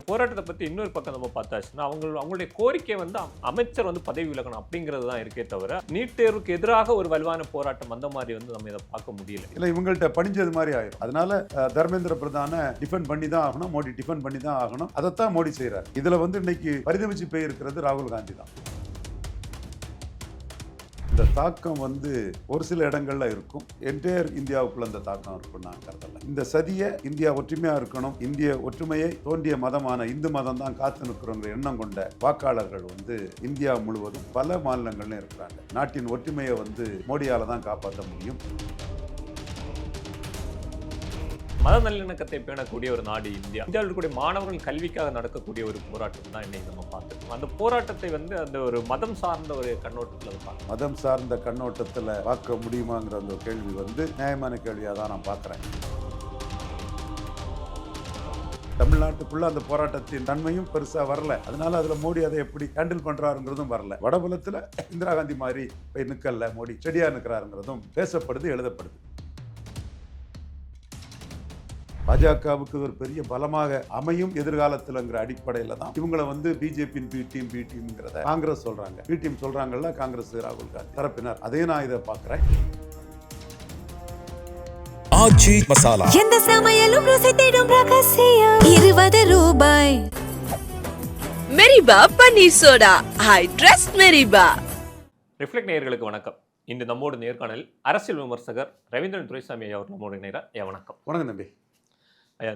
போராட்டத்தை பற்றி இன்னொரு பக்கம் நம்ம பார்த்தாச்சுன்னா அவங்களுடைய கோரிக்கை வந்து அமைச்சர் வந்து பதவி விலகணும் அப்படிங்கிறது தான் இருக்கே தவிர நீட் தேர்வுக்கு எதிராக ஒரு வலுவான போராட்டம் அந்த மாதிரி வந்து நம்ம இதை பார்க்க முடியல. இல்லை, இவங்கள்ட்ட பணிஞ்சது மாதிரி ஆயிரும். அதனால தர்மேந்திர பிரதான டிஃபெண்ட் பண்ணி தான் ஆகணும், மோடி டிஃபெண்ட் பண்ணி தான் ஆகணும். அதைத்தான் மோடி செய்யறாரு. இதுல வந்து இன்னைக்கு பரிதவிச்சு போயிருக்கிறது ராகுல் காந்தி தான். இந்த தாக்கம் வந்து ஒரு சில இடங்கள்ல இருக்கும். என்டையர் இந்தியாவுக்குள்ள அந்த தாக்கம் இருக்கும் நான் கருதல. இந்த சதியை இந்தியா ஒற்றுமையா இருக்கணும், இந்திய ஒற்றுமையை தோன்றிய மதமான இந்து மதம் தான் காத்து நிற்கிறோங்கிற எண்ணம் கொண்ட வாக்காளர்கள் வந்து இந்தியா முழுவதும் பல மாநிலங்கள்ல இருக்கிறாங்க. நாட்டின் ஒற்றுமையை வந்து மோடியால தான் காப்பாற்ற முடியும். மத நல்லிணக்கத்தை பேணக்கூடிய ஒரு நாடு இந்தியா. இந்தியாவில் இருக்கக்கூடிய மாணவர்கள் கல்விக்காக நடக்கக்கூடிய ஒரு போராட்டம் தான் இன்னைக்கு நம்ம பார்த்துருக்கோம். அந்த போராட்டத்தை வந்து அந்த ஒரு மதம் சார்ந்த ஒரு கண்ணோட்டத்தில் பார்க்கணும். மதம் சார்ந்த கண்ணோட்டத்தில் பார்க்க முடியுமாங்கிற அந்த கேள்வி வந்து நியாயமான கேள்வியாக தான் நான் பார்க்குறேன். தமிழ்நாட்டுக்குள்ள அந்த போராட்டத்தின் தன்மையும் பெருசா வரல. அதனால அதுல மோடி அதை எப்படி ஹேண்டில் பண்றாருங்கிறதும் வரல. வடபுலத்துல இந்திரா காந்தி மாதிரி போய் நிக்கல, மோடி செடியா நிற்கிறாருங்கிறதும் பேசப்படுது, எழுதப்படுது. பாஜகவுக்கு ஒரு பெரிய பலமாக அமையும் எதிர்காலத்தில்ங்கிற அடிப்படையில தான் இவங்களை வந்து பிஜேபியின் பி டீம்ங்கிறத காங்கிரஸ் சொல்றாங்க. பி டீம் சொல்றாங்கல்ல காங்கிரஸ், ராகுல் காந்தி தரப்பினர். அதே நான் இதை பார்க்கிறேன். ஆச்சி மசாலா எந்த சமையலும் ருசி தேடும் ரகசியம் 20 ரூபாய். மெரிபா பன்னீர் சோடா, ஐ ட்ரஸ்ட் மெரிபா. ரிஃப்ளெக்ட் நேயர்களுக்கு வணக்கம். இன்று நம்மோடு நேர்காணல் அரசியல் விமர்சகர் ரவீந்திரன் துரைசாமி அவர் நம்மோடு இணைகிறார். வணக்கம். வணக்கம் தம்பி.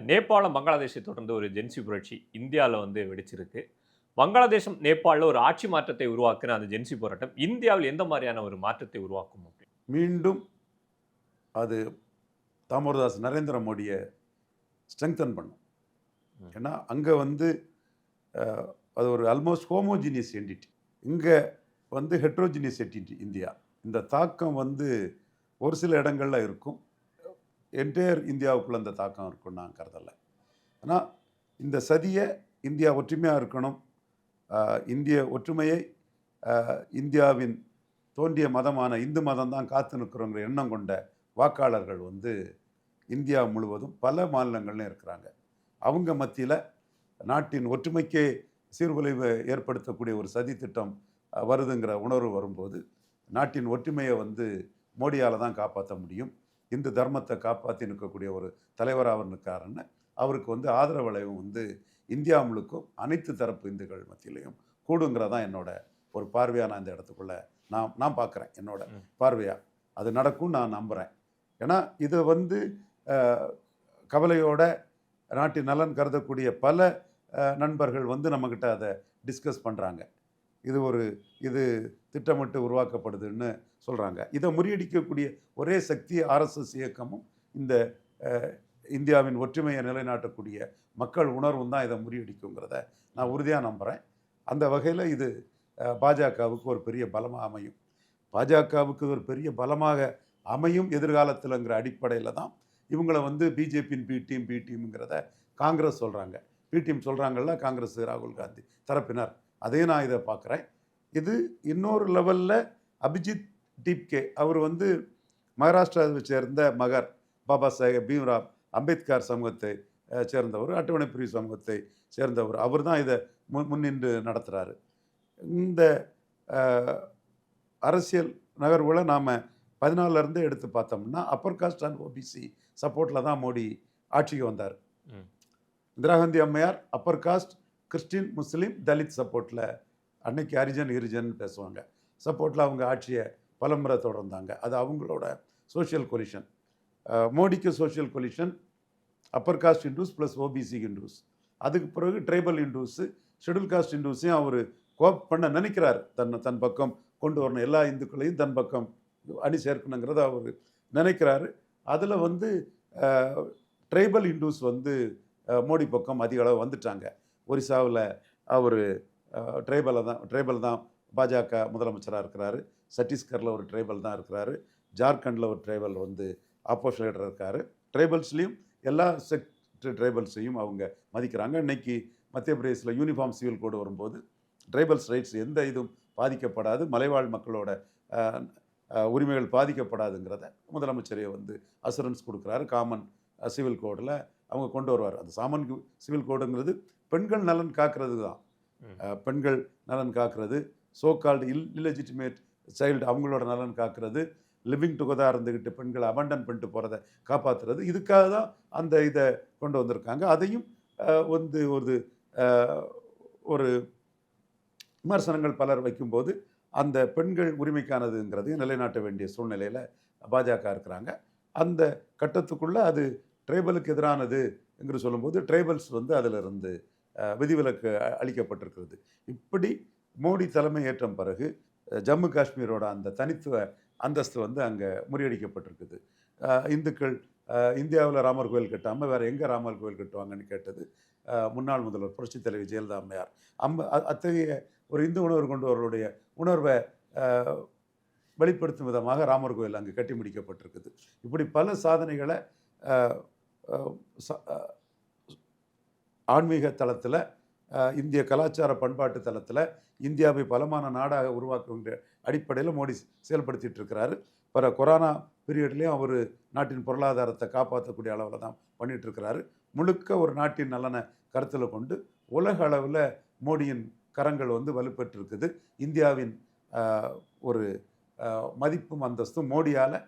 நேபாளம் பங்களாதேஷை தொடர்ந்து ஒரு ஜென்சி புரட்சி இந்தியாவில் வந்து வெடிச்சிருக்கு. வங்காளதேசம் நேபாளில் ஒரு ஆட்சி மாற்றத்தை உருவாக்குன அந்த ஜென்சி போராட்டம் இந்தியாவில் எந்த மாதிரியான ஒரு மாற்றத்தை உருவாக்கும்? மீண்டும் அது தாமோதரதாஸ் நரேந்திர மோடியை ஸ்ட்ரெங்தன் பண்ணும். ஏன்னா அங்கே வந்து அது ஒரு ஆல்மோஸ்ட் ஹோமோஜினியஸ் என்டிட்டி, இங்கே வந்து ஹெட்ரோஜினியஸ் என்டிட்டி இந்தியா. இந்த தாக்கம் வந்து ஒரு சில இடங்களில் இருக்கும். என்டையர் இந்தியாவுக்குள்ள அந்த தாக்கம் இருக்குன்னு நான் கருதலை. ஆனால் இந்த சதியை இந்தியா ஒற்றுமையாக இருக்கணும், இந்திய ஒற்றுமையை இந்தியாவின் தோன்றிய மதமான இந்து மதம் தான் காத்து நிற்கிறோங்கிற எண்ணம் கொண்ட வாக்காளர்கள் வந்து இந்தியா முழுவதும் பல மாநிலங்கள்லையும் இருக்கிறாங்க. அவங்க மத்தியில் நாட்டின் ஒற்றுமைக்கே சீர்குலைவை ஏற்படுத்தக்கூடிய ஒரு சதி திட்டம் வருதுங்கிற உணர்வு வரும்போது நாட்டின் ஒற்றுமையை வந்து மோடியால் தான் காப்பாற்ற முடியும். இந்து தர்மத்தை காப்பாற்றி நிற்கக்கூடிய ஒரு தலைவர் அவர் நிற்காருன்னு அவருக்கு வந்து ஆதரவளைவும் வந்து இந்தியா முழுக்கும் அனைத்து தரப்பு இந்துக்கள் மத்தியிலையும் கூடுங்கிறதான் என்னோட ஒரு பார்வையாக நான் இந்த இடத்துக்குள்ள நான் பார்க்குறேன். என்னோட பார்வையாக அது நடக்கும் நான் நம்புகிறேன். ஏன்னா இதை வந்து கவலையோட நாட்டின் நலன் கருதக்கூடிய பல நண்பர்கள் வந்து நம்மக்கிட்ட அதை டிஸ்கஸ் பண்ணுறாங்க. இது திட்டமிட்டு உருவாக்கப்படுதுன்னு சொல்கிறாங்க. இதை முறியடிக்கக்கூடிய ஒரே சக்தி ஆர்எஸ்எஸ் இயக்கமும் இந்த இந்தியாவின் ஒற்றுமையை நிலைநாட்டக்கூடிய மக்கள் உணர்வும் தான் இதை முறியடிக்குங்கிறத நான் உறுதியாக நம்புகிறேன். அந்த வகையில் இது பாஜகவுக்கு ஒரு பெரிய பலமாக அமையும். பாஜகவுக்கு ஒரு பெரிய பலமாக அமையும் எதிர்காலத்தில்ங்கிற அடிப்படையில் தான் இவங்களை வந்து பிஜேபியின் பி டீம்ங்கிறத காங்கிரஸ் சொல்கிறாங்க. பி டீம் சொல்கிறாங்கல்ல காங்கிரஸ், ராகுல் காந்தி தரப்பினர். அதே நான் இதை பார்க்குறேன். இது இன்னொரு லெவலில் அபிஜித் டிப்கே அவர் வந்து மகாராஷ்டிராவை சேர்ந்த மகர் பாபா சாஹேப் பீம்ராவ் அம்பேத்கர் சமூகத்தை சேர்ந்தவர், அட்டவணை பிரிவு சமூகத்தை சேர்ந்தவர். அவர் தான் இதை முன்னின்று நடத்துகிறாரு. இந்த அரசியல் நகர்வுகளை நாம் 14 எடுத்து பார்த்தோம்னா அப்பர் காஸ்ட் அண்ட் ஓபிசி சப்போர்ட்டில் தான் மோடி ஆட்சிக்கு வந்தார். இந்திரா காந்தி அம்மையார் அப்பர் காஸ்ட், கிறிஸ்டின், முஸ்லீம், தலித் சப்போர்ட்டில், அன்னைக்கு ஹரிஜன் பேசுவாங்க, சப்போர்ட்டில் அவங்க ஆட்சியை பலமுறை தொடர்ந்தாங்க. அது அவங்களோட சோஷியல் கொலிஷன். மோடிக்கு social collision upper caste Indus plus OBC Indus. அதுக்கு பிறகு ட்ரைபல் இண்டூஸு, ஷெட்யூல் காஸ்ட் இண்டூஸையும் அவர் கோப் பண்ண நினைக்கிறார். தன் பக்கம் கொண்டு வரணும், எல்லா இந்துக்களையும் தன் பக்கம் அணி சேர்க்கணுங்கிறத அவர் நினைக்கிறாரு. அதில் வந்து ட்ரைபல் இண்டூஸ் வந்து மோடி பக்கம் அதிக அளவு வந்துட்டாங்க. ஒரிசாவில் அவர் ட்ரைபல் தான் பாஜக முதலமைச்சராக இருக்கிறாரு. சத்தீஸ்கரில் ஒரு ட்ரைபல் தான் இருக்கிறாரு. ஜார்க்கண்டில் ஒரு ட்ரைபல் வந்து ஆப்போசிட் லீடர் இருக்கார். ட்ரைபல்ஸ்லேயும் எல்லா ட்ரைபல்ஸையும் அவங்க மதிக்கிறாங்க. இன்னைக்கு மத்திய பிரதேசில் யூனிஃபார்ம் சிவில் கோடு வரும்போது ட்ரைபல்ஸ் ரைட்ஸ் எந்த இதுவும் பாதிக்கப்படாது, மலைவாழ் மக்களோட உரிமைகள் பாதிக்கப்படாதுங்கிறத முதலமைச்சரே வந்து அசூரன்ஸ் கொடுக்குறாரு. காமன் சிவில் கோடில் அவங்க கொண்டு வருவார். அந்த சாமன் சிவில் கோடுங்கிறது பெண்கள் நலன் காக்கிறது தான். பெண்கள் நலன் காக்கிறது, சோகால்டு இல்லெஜிட்டிமேட் சைல்டு அவங்களோட நலன் காக்கிறது, லிவிங் டுகெதராக இருந்துக்கிட்டு பெண்களை அபண்டன் பண்ணிட்டு போகிறத காப்பாற்றுறது, இதுக்காக தான் அந்த இதை கொண்டு வந்திருக்காங்க. அதையும் வந்து ஒரு விமர்சனங்கள் பலர் வைக்கும்போது அந்த பெண்கள் உரிமைக்கானதுங்கிறதையும் நிலைநாட்ட வேண்டிய சூழ்நிலையில் பாஜக இருக்கிறாங்க. அந்த கட்டத்துக்குள்ளே அது ட்ரைபலுக்கு எதிரானது என்று சொல்லும்போது ட்ரைபல்ஸ் வந்து அதிலிருந்து விதிவிலக்கு அளிக்கப்பட்டிருக்கிறது. இப்படி மோடி தலைமை ஏற்ற பிறகு ஜம்மு காஷ்மீரோட அந்த தனித்துவ அந்தஸ்து வந்து அங்கே முறியடிக்கப்பட்டிருக்குது. இந்துக்கள் இந்தியாவில் ராமர் கோயில் கட்டாமல் வேறு எங்கே ராமர் கோயில் கட்டுவாங்கன்னு கேட்டது முன்னாள் முதல்வர் புரட்சித் தலைவி ஜெயலலிதா அம்மையார். அத்தகைய ஒரு இந்து உணர்வு கொண்டவர்களுடைய உணர்வை வெளிப்படுத்தும் விதமாக ராமர் கோயில் அங்கே கட்டி முடிக்கப்பட்டிருக்குது. இப்படி பல சாதனைகளை ஆன்மீக தளத்தில், இந்திய கலாச்சார பண்பாட்டு தளத்தில் இந்தியாவை பலமான நாடாக உருவாக்குகின்ற அடிப்படையில் மோடி செயல்படுத்திட்டு இருக்கிறாரு. கொரோனா பீரியட்லேயும் அவர் நாட்டின் பொருளாதாரத்தை காப்பாற்றக்கூடிய அளவில் தான் பண்ணிட்டு இருக்கிறாரு. முழுக்க ஒரு நாட்டின் நலனை கருத்தில் கொண்டு உலக அளவில் மோடியின் கரங்கள் வந்து வலுப்பெற்றிருக்குது. இந்தியாவின் ஒரு மதிப்பும் அந்தஸ்தும் மோடியால்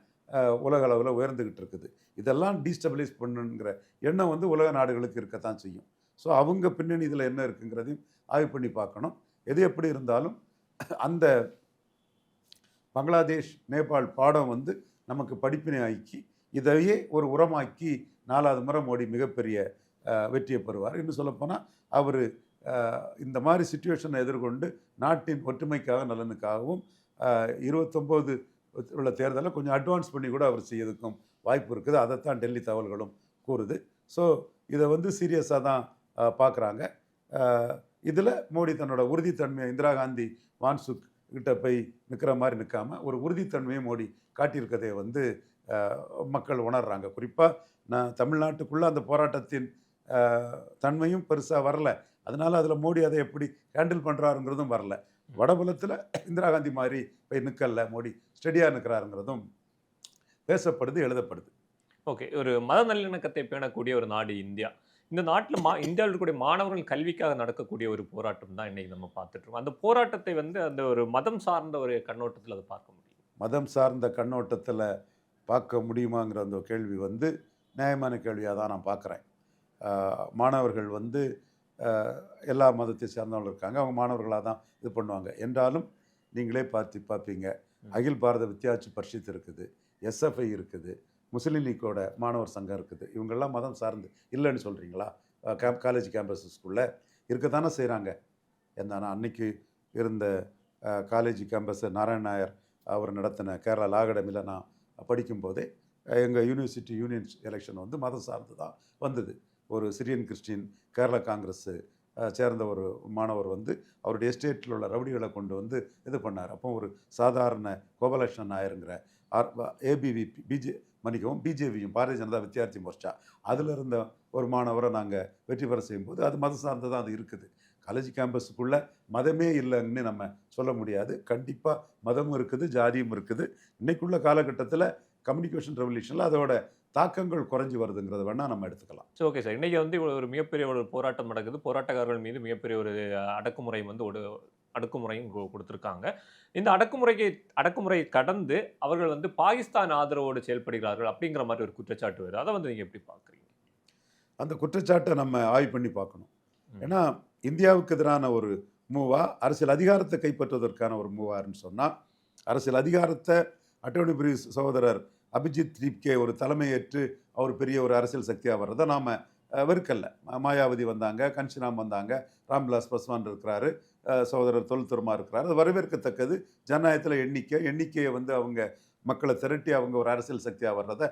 உலக அளவில் உயர்ந்துக்கிட்டு இருக்குது. இதெல்லாம் டீஸ்டபிளைஸ் பண்ணுங்கிற எண்ணம் வந்து உலக நாடுகளுக்கு இருக்கத்தான் செய்யும். ஸோ அவங்க பின்னணி இதில் என்ன இருக்குங்கிறதையும் ஆய்வு பண்ணி பார்க்கணும். எது எப்படி இருந்தாலும் அந்த பங்களாதேஷ் நேபாள் பாடம் வந்து நமக்கு படிப்பினை ஆக்கி இதையே ஒரு உரமாக்கி 4வது முறை மோடி மிகப்பெரிய வெற்றியை பெறுவார். இன்னும் சொல்லப்போனால் அவர் இந்த மாதிரி சிச்சுவேஷனை எதிர்கொண்டு நாட்டின் ஒற்றுமைக்காக நலனுக்காகவும் 29 உள்ள தேர்தலை கொஞ்சம் அட்வான்ஸ் பண்ணி கூட அவர் செய்யறதுக்கும் வாய்ப்பு இருக்குது. அதைத்தான் டெல்லி தகவல்களும் கூறுது. ஸோ இதை வந்து சீரியஸாக தான் பார்க்குறாங்க. இதில் மோடி தன்னோட உறுதித்தன்மையை இந்திரா காந்தி வான்சுக் கிட்ட போய் நிற்கிற மாதிரி நிற்காமல் ஒரு உறுதித்தன்மையை மோடி காட்டியிருக்கதை வந்து மக்கள் உணர்றாங்க. குறிப்பாக நான் தமிழ்நாட்டுக்குள்ளே அந்த போராட்டத்தின் தன்மையும் பெருசாக வரல. அதனால் அதில் மோடி அதை எப்படி ஹேண்டில் பண்ணுறாருங்கிறதும் வரல. வடபுலத்தில் இந்திரா காந்தி மாதிரி போய் நிற்கல, மோடி ஸ்டெடியாக நிற்கிறாருங்கிறதும் பேசப்படுது, எழுதப்படுது. ஓகே, ஒரு மத நல்லிணக்கத்தை பேணக்கூடிய ஒரு நாடு இந்தியா. இந்த நாட்டில் இந்தியாவில் இருக்கக்கூடிய மாணவர்கள் கல்விக்காக நடக்கக்கூடிய ஒரு போராட்டம் தான் இன்னைக்கு நம்ம பார்த்துட்டு இருக்கோம். அந்த போராட்டத்தை வந்து அந்த ஒரு மதம் சார்ந்த ஒரு கண்ணோட்டத்தில் அதை பார்க்க முடியும். மதம் சார்ந்த கண்ணோட்டத்தில் பார்க்க முடியுமாங்கிற அந்த கேள்வி வந்து நியாயமான கேள்வியாக தான் நான் பார்க்குறேன். மாணவர்கள் வந்து எல்லா மதத்தை சேர்ந்தவர்கள் இருக்காங்க, அவங்க மாணவர்களாக தான் இது பண்ணுவாங்க. என்றாலும் நீங்களே பார்ப்பீங்க, அகில் பாரத வித்யார்த்தி பரிஷத் இருக்குது, எஸ்எஃப்ஐ இருக்குது, முஸ்லீம் லீக்கோட மாணவர் சங்கம் இருக்குது. இவங்கெல்லாம் மதம் சார்ந்து இல்லைன்னு சொல்கிறீங்களா? காலேஜ் கேம்பஸஸ்குள்ளே இருக்கத்தானே செய்கிறாங்க. என்னன்னா அன்னைக்கு இருந்த காலேஜ் கேம்பஸ் நாராயண நாயர் அவர் நடத்தின கேரளா லா அகாடமியில் நான் படிக்கும்போதே எங்கள் யூனிவர்சிட்டி யூனியன் எலெக்ஷன் வந்து மதம் சார்ந்து தான் வந்தது. ஒரு சிரியன் கிறிஸ்டின் கேரளா காங்கிரஸ் சேர்ந்த ஒரு மாணவர் வந்து அவருடைய எஸ்டேட்டில் உள்ள ரவுடிகளை கொண்டு வந்து இது பண்ணார். அப்போ ஒரு சாதாரண கோபாலகிருஷ்ணன் நாயருங்கிற பிஜேபியும் பாரதிய ஜனதா வித்யார்த்தி மோர்ச்சா அதில் இருந்த ஒரு மாணவரை நாங்கள் வெற்றி பெற செய்யும்போது அது மதம் சார்ந்து தான் அது இருக்குது. காலேஜ் கேம்பஸுக்குள்ளே மதமே இல்லைன்னு நம்ம சொல்ல முடியாது. கண்டிப்பாக மதமும் இருக்குது, ஜாதியும் இருக்குது. இன்னைக்குள்ள காலகட்டத்தில் கம்யூனிகேஷன் ரெவல்யூஷனில் அதோட தாக்கங்கள் குறைஞ்சி வருதுங்கிறத வேணால் நம்ம எடுத்துக்கலாம். ஸோ ஓகே சார், இன்றைக்கி வந்து ஒரு மிகப்பெரிய ஒரு போராட்டம் நடக்குது. போராட்டக்காரர்கள் மீது மிகப்பெரிய ஒரு அடக்குமுறை வந்து அடக்குமுறையும் கொடுத்துருக்காங்க. இந்த அடக்குமுறையை கடந்து அவர்கள் வந்து பாகிஸ்தான் ஆதரவோடு செயல்படுகிறார்கள் அப்படிங்கிற மாதிரி ஒரு குற்றச்சாட்டு வருது. அதை வந்து நீங்கள் எப்படி பார்க்குறீங்க? அந்த குற்றச்சாட்டை நம்ம ஆய்வு பண்ணி பார்க்கணும். ஏன்னா இந்தியாவுக்கு எதிரான ஒரு மூவா, அரசியல் அதிகாரத்தை கைப்பற்றுவதற்கான ஒரு மூவாருன்னு சொன்னால், அரசியல் அதிகாரத்தை அட்டோர்னி பிரிவு சகோதரர் அபிஜித் தீப்கே ஒரு தலைமையேற்று அவர் பெரிய ஒரு அரசியல் சக்தியாக வர்றதை நாம் வெறுக்கல்ல. மாயாவதி வந்தாங்க, கன்ஷிராம் வந்தாங்க, ராம்விலாஸ் பாஸ்வான் இருக்கிறாரு, சகோதரர் தொல்துர்மா இருக்கிறார். அது வரவேற்கத்தக்கது. ஜனநாயகத்தில் எண்ணிக்கையை வந்து அவங்க மக்களை திரட்டி அவங்க ஒரு அரசியல் சக்தியாக வர்றதை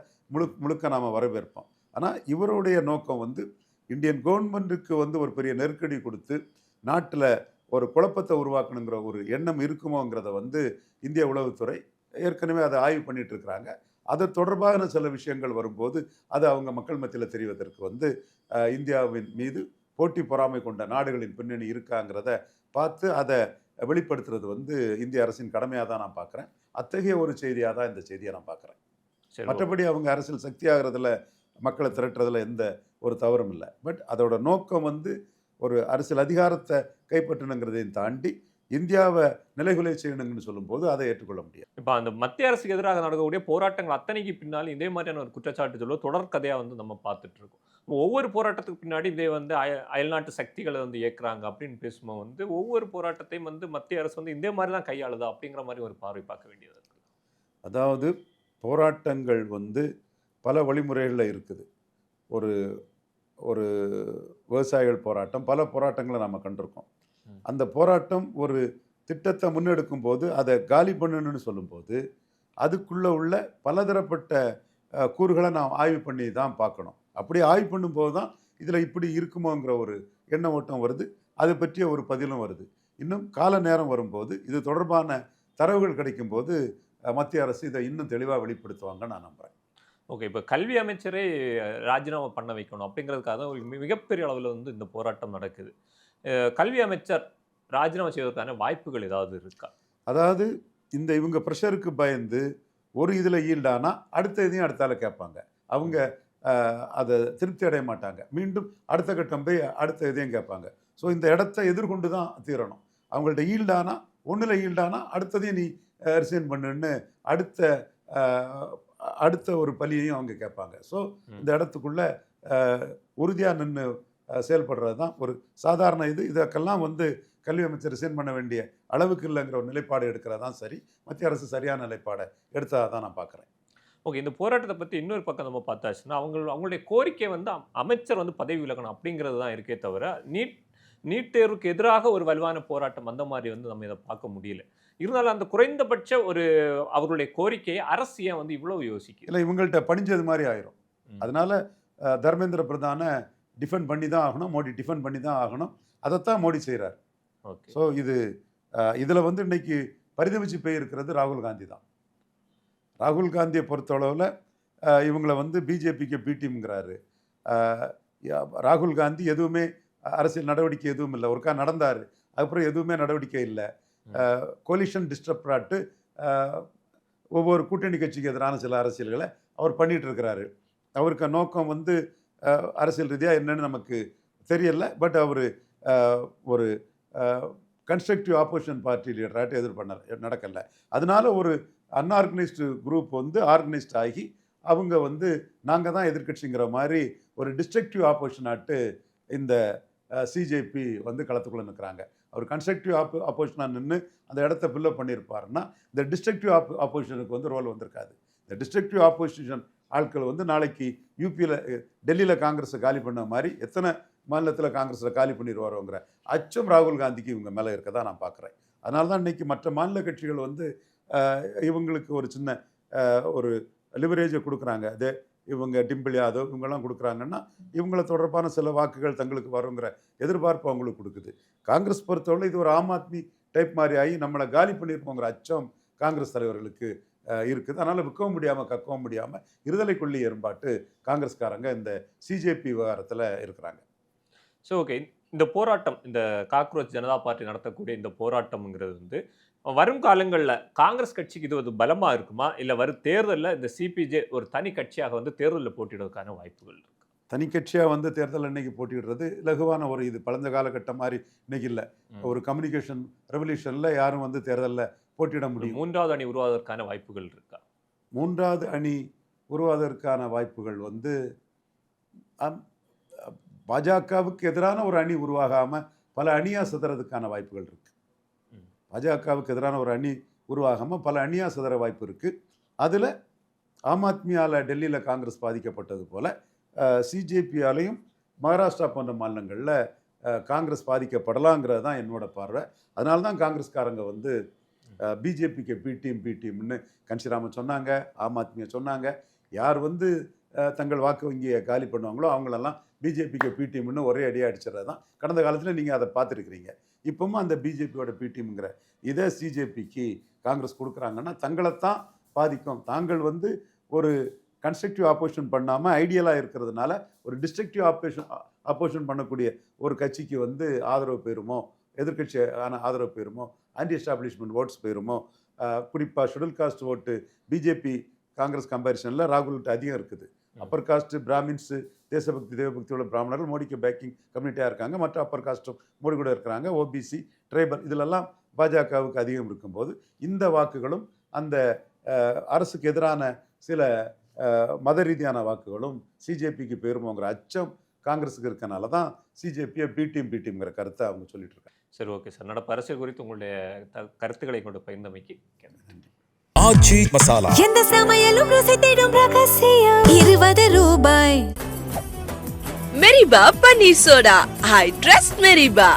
முழுக்க நாம் வரவேற்போம். ஆனால் இவருடைய நோக்கம் வந்து இந்தியன் கவர்மெண்ட்டுக்கு வந்து ஒரு பெரிய நெருக்கடி கொடுத்து நாட்டில் ஒரு குழப்பத்தை உருவாக்கணுங்கிற ஒரு எண்ணம் இருக்குமோங்கிறத வந்து இந்திய உளவுத்துறை ஏற்கனவே அதை ஆய்வு பண்ணிட்டு இருக்கிறாங்க. அது தொடர்பான சில விஷயங்கள் வரும்போது அது அவங்க மக்கள் மத்தியில் தெரிவதற்கு வந்து இந்தியாவின் மீது போட்டி பொறாமை கொண்ட நாடுகளின் பின்னணி இருக்காங்கிறத பார்த்து அதை வெளிப்படுத்துறது வந்து இந்திய அரசின் கடமையாக தான் நான் பார்க்குறேன். அத்தகைய ஒரு செய்தியாக தான் இந்த செய்தியை நான் பார்க்குறேன். மற்றபடி அவங்க அரசியல் சக்தியாகிறதுல மக்களை திரட்டுறதுல எந்த ஒரு தவறும் இல்லை. பட் அதோட நோக்கம் வந்து ஒரு அரசியல் அதிகாரத்தை கைப்பற்றணுங்கிறதையும் தாண்டி இந்தியாவை நிலைகுலை செய்யணுங்கன்னு சொல்லும்போது அதை ஏற்றுக்கொள்ள முடியாது. இப்போ அந்த மத்திய அரசுக்கு எதிராக நடக்கக்கூடிய போராட்டங்கள் அத்தனைக்கு பின்னாலும் இதே மாதிரியான ஒரு குற்றச்சாட்டு சொல்ல தொடர் கதையாக வந்து நம்ம பார்த்துட்டு இருக்கோம். ஒவ்வொரு போராட்டத்துக்கு பின்னாடி இதே வந்து அயல்நாட்டு சக்திகளை வந்து இயக்குறாங்க அப்படின்னு பேசும்போது வந்து ஒவ்வொரு போராட்டத்தையும் வந்து மத்திய அரசு வந்து இதே மாதிரி தான் கையாளுதா அப்படிங்கிற மாதிரி ஒரு பார்வை பார்க்க வேண்டியது இருக்கு. அதாவது போராட்டங்கள் வந்து பல வழிமுறைகளில் இருக்குது. ஒரு ஒரு விவசாயிகள் போராட்டம், பல போராட்டங்களை நம்ம கண்டிருக்கோம். அந்த போராட்டம் ஒரு திட்டத்தை முன்னெடுக்கும் போது அதை காலி பண்ணணும்னு சொல்லும்போது அதுக்குள்ளே உள்ள பலதரப்பட்ட கூறுகளை நாம் ஆய்வு பண்ணி தான் பார்க்கணும். அப்படி ஆய்வு பண்ணும்போது தான் இதில் இப்படி இருக்குமோங்கிற ஒரு எண்ண ஓட்டம் வருது, அதை பற்றிய ஒரு பதிலும் வருது. இன்னும் கால நேரம் வரும்போது இது தொடர்பான தரவுகள் கிடைக்கும்போது மத்திய அரசு இதை இன்னும் தெளிவாக வெளிப்படுத்துவாங்க நான் நம்புகிறேன். ஓகே, இப்போ கல்வி அமைச்சரே ராஜினாமா பண்ண வைக்கணும் அப்படிங்கிறதுக்காக ஒரு மிகப்பெரிய அளவில் வந்து இந்த போராட்டம் நடக்குது. கல்வி அமைச்சர் ராஜினாமா செய்வதற்கான வாய்ப்புகள் ஏதாவது இருக்கா? அதாவது இவங்க ப்ரெஷருக்கு பயந்து ஒரு இதில் ஈல்டானா அடுத்த இதையும் அடுத்தால கேட்பாங்க. அவங்க அதை திருப்தி அடைய மாட்டாங்க. மீண்டும் அடுத்த கட்டம் போய் அடுத்த இதையும் கேட்பாங்க. ஸோ இந்த இடத்த எதிர்கொண்டு தான் தீரணும். அவங்கள்ட்ட ஈல்டானா ஒன்றில் ஈல்டானா அடுத்ததையும் நீ ரிசைன் பண்ணுன்னு அடுத்த ஒரு பலியையும் அவங்க கேட்பாங்க. ஸோ இந்த இடத்துக்குள்ள உறுதியாக நின்று செயல்படுறது தான் ஒரு சாதாரண இதற்கெல்லாம் வந்து கல்வி அமைச்சர் ரிசைன் பண்ண வேண்டிய அளவுக்கு இல்லைங்கிற ஒரு நிலைப்பாடு எடுக்கிறதா தான் சரி. மத்திய அரசு சரியான நிலைப்பாடை எடுத்ததாக தான் நான் பார்க்குறேன். ஓகே, இந்த போராட்டத்தை பற்றி இன்னொரு பக்கம் நம்ம பார்த்தாச்சுன்னா அவங்களுடைய கோரிக்கை வந்து அமைச்சர் வந்து பதவி விலகணும் அப்படிங்கிறது தான் இருக்கே தவிர நீட் தேர்வுக்கு எதிராக ஒரு வலுவான போராட்டம் அந்த மாதிரி வந்து நம்ம இதை பார்க்க முடியல. இருந்தாலும் அந்த குறைந்தபட்ச ஒரு அவர்களுடைய கோரிக்கையை அரசு ஏன் வந்து இவ்வளவு யோசிக்கும்? இல்லை, இவங்கள்ட்ட பணிஞ்சது மாதிரி ஆயிரும். அதனால தர்மேந்திர பிரதானை டிஃபெண்ட் பண்ணி தான் ஆகணும், மோடி டிஃபெண்ட் பண்ணி தான் ஆகணும். அதைத்தான் மோடி செய்கிறார். ஸோ இதில் வந்து இன்னைக்கு பரிதவிச்சு போயிருக்கிறது ராகுல் காந்தி தான். ராகுல் காந்தியை பொறுத்தளவில் இவங்களை வந்து பிஜேபிக்கு பிடிஎம்ங்கிறாரு. ராகுல் காந்தி எதுவுமே அரசியல் நடவடிக்கை எதுவும் இல்லை. ஒருக்கா நடந்தார், அதுக்கப்புறம் எதுவுமே நடவடிக்கை இல்லை. கோலிஷன் டிஸ்டர்ப்டாட்டு ஒவ்வொரு கூட்டணி கட்சிக்கு எதிரான சில அரசியல்களை அவர் பண்ணிட்டு இருக்கிறாரு. அவருக்கு நோக்கம் வந்து அரசியல் ரீதியாக என்னன்னு நமக்கு தெரியல. பட் அவர் ஒரு கன்ஸ்ட்ரக்டிவ் ஆப்போசிஷன் பார்ட்டி லீடராட்டு நடக்கலை. அதனால ஒரு அன்ஆர்கனைஸ்டு குரூப் வந்து ஆர்கனைஸ்ட் ஆகி அவங்க வந்து நாங்கள் தான் எதிர்கட்சிங்கிற மாதிரி ஒரு டிஸ்ட்ரக்டிவ் ஆப்போசிஷன் ஆட்டு இந்த சிஜேபி வந்து களத்துக்குள்ளே நிற்கிறாங்க. அவர் கன்ஸ்ட்ரக்டிவ் ஆப்போசிஷனாக நின்று அந்த இடத்த ஃபில்லப் பண்ணியிருப்பாருன்னா இந்த டிஸ்ட்ரக்டிவ் ஆப்போசிஷனுக்கு வந்து ரோல் வந்திருக்காது. இந்த டிஸ்ட்ரக்டிவ் ஆப்போசிஷன் ஆட்கள் வந்து நாளைக்கு யூபியில் டெல்லியில் காங்கிரஸை காலி பண்ண மாதிரி எத்தனை மாநிலத்தில் காங்கிரஸில் காலி பண்ணிடுவாரோங்கிற அச்சம் ராகுல் காந்திக்கு இவங்க மேலே இருக்க தான் நான் பார்க்குறேன். அதனால தான் இன்றைக்கி மற்ற மாநில கட்சிகள் வந்து இவங்களுக்கு ஒரு சின்ன ஒரு லிவரேஜை கொடுக்குறாங்க. அதே இவங்க டிம்பிள் யாதவ் இவங்கெல்லாம் கொடுக்குறாங்கன்னா இவங்களை தொடர்பான சில வாக்குகள் தங்களுக்கு வருங்கிற எதிர்பார்ப்பு அவங்களுக்கு கொடுக்குது. காங்கிரஸ் பொறுத்தவரை இது ஒரு ஆம் ஆத்மி டைப் மாதிரி ஆகி நம்மளை காலி பண்ணியிருப்போங்கிற அச்சம் காங்கிரஸ் தலைவர்களுக்கு இருக்குது. அதனால் விற்கவும் முடியாமல் கக்கவும் முடியாமல் இருதலை கொள்ளி எறும்பாட்டு காங்கிரஸ்காரங்க இந்த சிஜேபி விவகாரத்தில் இருக்கிறாங்க. ஸோ ஓகே, இந்த போராட்டம், இந்த காக்ரோச் ஜனதா பார்ட்டி நடத்தக்கூடிய இந்த போராட்டம்ங்கிறது வந்து வரும் காலங்களில் காங்கிரஸ் கட்சிக்கு இது ஒரு பலமாக இருக்குமா, இல்லை வரும் தேர்தலில் இந்த சிபிஜே ஒரு தனி கட்சியாக வந்து தேர்தலில் போட்டியிடுவதற்கான வாய்ப்புகள் இருக்கு? தனி கட்சியாக வந்து தேர்தல் அன்னைக்கு போட்டியிடுறது லகுவான ஒரு இது பழந்த காலகட்டம் மாதிரி இன்னைக்கு இல்லை. ஒரு கம்யூனிகேஷன் ரெவல்யூஷனில் யாரும் வந்து தேர்தலில் போட்டியிட முடியும். மூன்றாவது அணி உருவாவதற்கான வாய்ப்புகள் இருக்கா? மூன்றாவது அணி உருவாவதற்கான வாய்ப்புகள் வந்து பாஜகவுக்கு எதிரான ஒரு அணி உருவாகாமல் பல அணியாக சிதறதுக்கான வாய்ப்புகள் இருக்குது. பாஜகவுக்கு எதிரான ஒரு அணி உருவாகாமல் பல அணியாக சிதற வாய்ப்பு இருக்குது. அதில் ஆம் ஆத்மியால் டெல்லியில் காங்கிரஸ் பாதிக்கப்பட்டது போல் சிஜேபியாலையும் மகாராஷ்டிரா போன்ற மாநிலங்களில் காங்கிரஸ் பாதிக்கப்படலாங்கிறது தான் என்னோட பார்வை. அதனால தான் காங்கிரஸ்காரங்க வந்து பிஜேபிக்கு பிடிஎம்னு கன்ஷிராமன் சொன்னாங்க, ஆம் ஆத்மியை சொன்னாங்க. யார் வந்து தங்கள் வாக்கு வங்கியை காலி பண்ணுவாங்களோ அவங்களெல்லாம் பிஜேபிக்கு பிடிஎம்னு ஒரே அடியாக அடிச்சிடறது தான். கடந்த காலத்தில் நீங்கள் அதை பார்த்துருக்கிறீங்க. இப்போவும் அந்த பிஜேபியோட பிடிஎம்ங்கிற இதே சிஜேபிக்கு காங்கிரஸ் கொடுக்குறாங்கன்னா தங்களைத்தான் பாதிக்கும். தாங்கள் வந்து ஒரு கன்ஸ்ட்ரக்டிவ் ஆப்போசிஷன் பண்ணாமல் ஐடியலாக இருக்கிறதுனால ஒரு டிஸ்ட்ரக்டிவ் ஆப்போசிஷன் பண்ணக்கூடிய ஒரு கட்சிக்கு வந்து ஆதரவு பெறுமோ, எதிர்கட்சியான ஆதரவு பெறுமோ, ஆன்டி எஸ்டாப்ளிஷ்மெண்ட் ஓட்ஸ் பெறுமோ. குறிப்பாக ஷெட்யூல் காஸ்ட் ஓட்டு பிஜேபி காங்கிரஸ் கம்பேரிசனில் ராகுல்கிட்ட அதிகம் இருக்குது. அப்பர் காஸ்ட் பிராமின்ஸு தேசபக்தி தேவபக்தியோட பிராமணர்கள் மோடிக்கு பேக்கிங் கம்யூனிட்டியாக இருக்காங்க. மற்ற அப்பர் காஸ்ட்டும் மோடி கூட இருக்கிறாங்க. ஓபிசி, ட்ரைபல் இதிலெல்லாம் பாஜகவுக்கு அதிகம் இருக்கும்போது இந்த வாக்குகளும் அந்த அரசுக்கு எதிரான சில மத ரீதியான வாக்குகளும் சிஜேபிக்கு போயிருமோங்கிற அச்சம் காங்கிரஸுக்கு இருக்கனால தான் சிஜேபியை பிடிஎம்ங்கிற கருத்தை அவங்க சொல்லிட்டு இருக்காங்க. சரி, ஓகே சார். நடப்பு அரசியல் குறித்து உங்களுடைய கருத்துக்களை கொண்டு பகிர்ந்தமைக்கு நன்றி. ஆச்சி மசாலா. எந்த சமையலும் ருசி தேடும் ரகசியம் 20 ரூபாய். Meriba Paneer Soda. I trust Meriba.